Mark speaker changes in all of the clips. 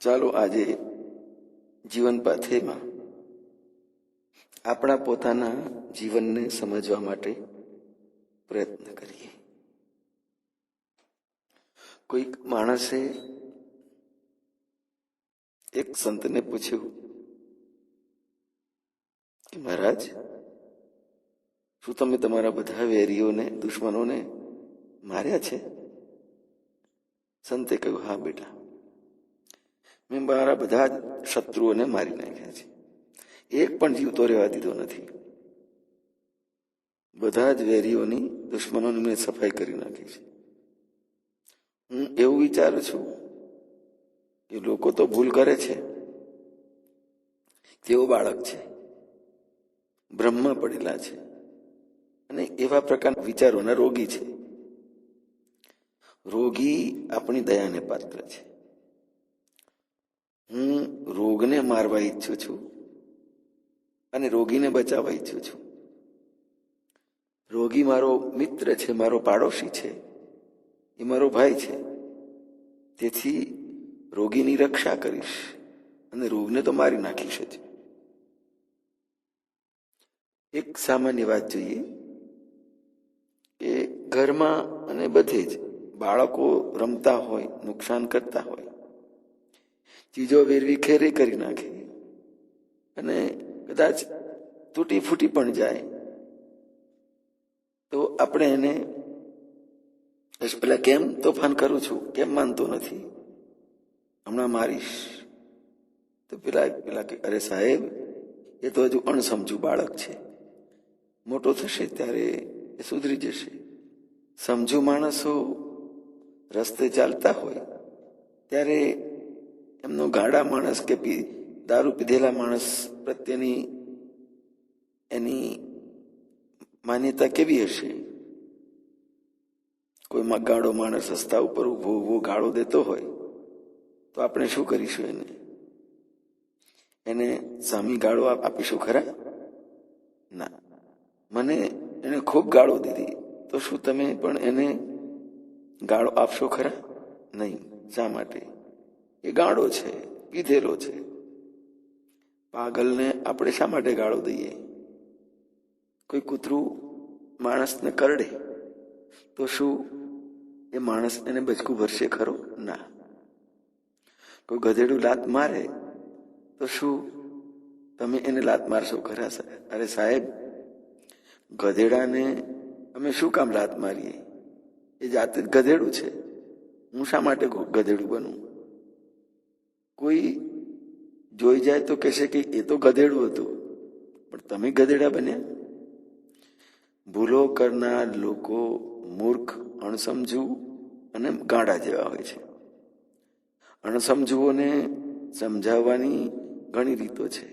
Speaker 1: ચાલો આજે જીવન પાથેમાં આપણા પોતાના જીવનને સમજવા માટે પ્રયત્ન કરીએ. કોઈક માણસે એક સંતને પૂછ્યું કે મહારાજ, શું તમે તમારા બધા વેરીઓને, દુશ્મનોને માર્યા છે? સંતે કહ્યું, હા બેટા, મેં મારા બધા જ શત્રુઓને મારી નાખ્યા છે, એક પણ જીવતો રહેવા દીધો નથી. બધા જ વેરીઓની, દુશ્મનોની મેં સફાઈ કરી નાખી છે. હું એવું વિચારું છું કે લોકો તો ભૂલ કરે છે, તેઓ બાળક છે, બ્રહ્મમાં પડેલા છે અને એવા પ્રકારના વિચારોના રોગી છે. રોગી આપણી દયાને પાત્ર છે. હું રોગને મારવા ઈચ્છું છું અને રોગીને બચાવવા ઈચ્છું છું. રોગી મારો મિત્ર છે, મારો પાડોશી છે, એ મારો ભાઈ છે. તેથી રોગીની રક્ષા કરીશ અને રોગને તો મારી નાખીશ જ. એક સામાન્ય વાત જોઈએ કે ઘરમાં અને બધે જ બાળકો રમતા હોય, નુકસાન કરતા હોય, ચીજો વેરવી ખેરી કરી નાખે અને કદાચ તૂટી ફૂટી પણ જાય, તો આપણે એને પેલા કેમ તોફાન કરું છું, કેમ માનતો નથી, હમણાં મારીશ. તો પેલા કે અરે સાહેબ, એ તો હજુ અણસમજુ બાળક છે, મોટો થશે ત્યારે એ સુધરી જશે. સમજુ માણસો રસ્તે ચાલતા હોય ત્યારે એમનો ગાડા માણસ કે દારૂ પીધેલા માણસ પ્રત્યેની એની માન્યતા કેવી હશે? કોઈ ગાડો માણસ રસ્તા ઉપર ઉભો ગાળો દેતો હોય તો આપણે શું કરીશું? એને સામી ગાળો આપીશું ખરા? ના. મને એને ખૂબ ગાળો દીધી તો શું તમે પણ એને ગાળો આપશો ખરા? નહીં. શા માટે? એ ગાળો છે, પીધેલો છે. પાગલને આપણે શા માટે ગાળો દઈએ? કોઈ કૂતરું માણસને કરડે તો શું એ માણસ એને બચકું ભરશે ખરો? ના. કોઈ ગધેડું લાત મારે તો શું તમે એને લાત મારશો ખરા? અરે સાહેબ, ગધેડાને અમે શું કામ લાત મારીએ? એ જાતે જ ગધેડું છે, હું શા માટે ગધેડું બનું? કોઈ જોઈ જાય તો કહેશે કે એ તો ગધેડું હતું, પણ તમે ગધેડા બન્યા. ભૂલો કરનાર લોકો મૂર્ખ, અણસમજુ અને ગાંડા જેવા હોય છે. અણસમજુઓને સમજાવવાની ઘણી રીતો છે.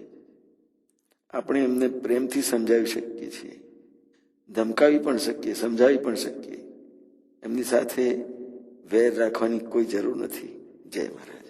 Speaker 1: આપણે એમને પ્રેમથી સમજાવી શકીએ છીએ, ધમકાવી પણ શકીએ, સમજાવી પણ શકીએ. એમની સાથે વેર રાખવાની કોઈ જરૂર નથી. જય મહારાજ.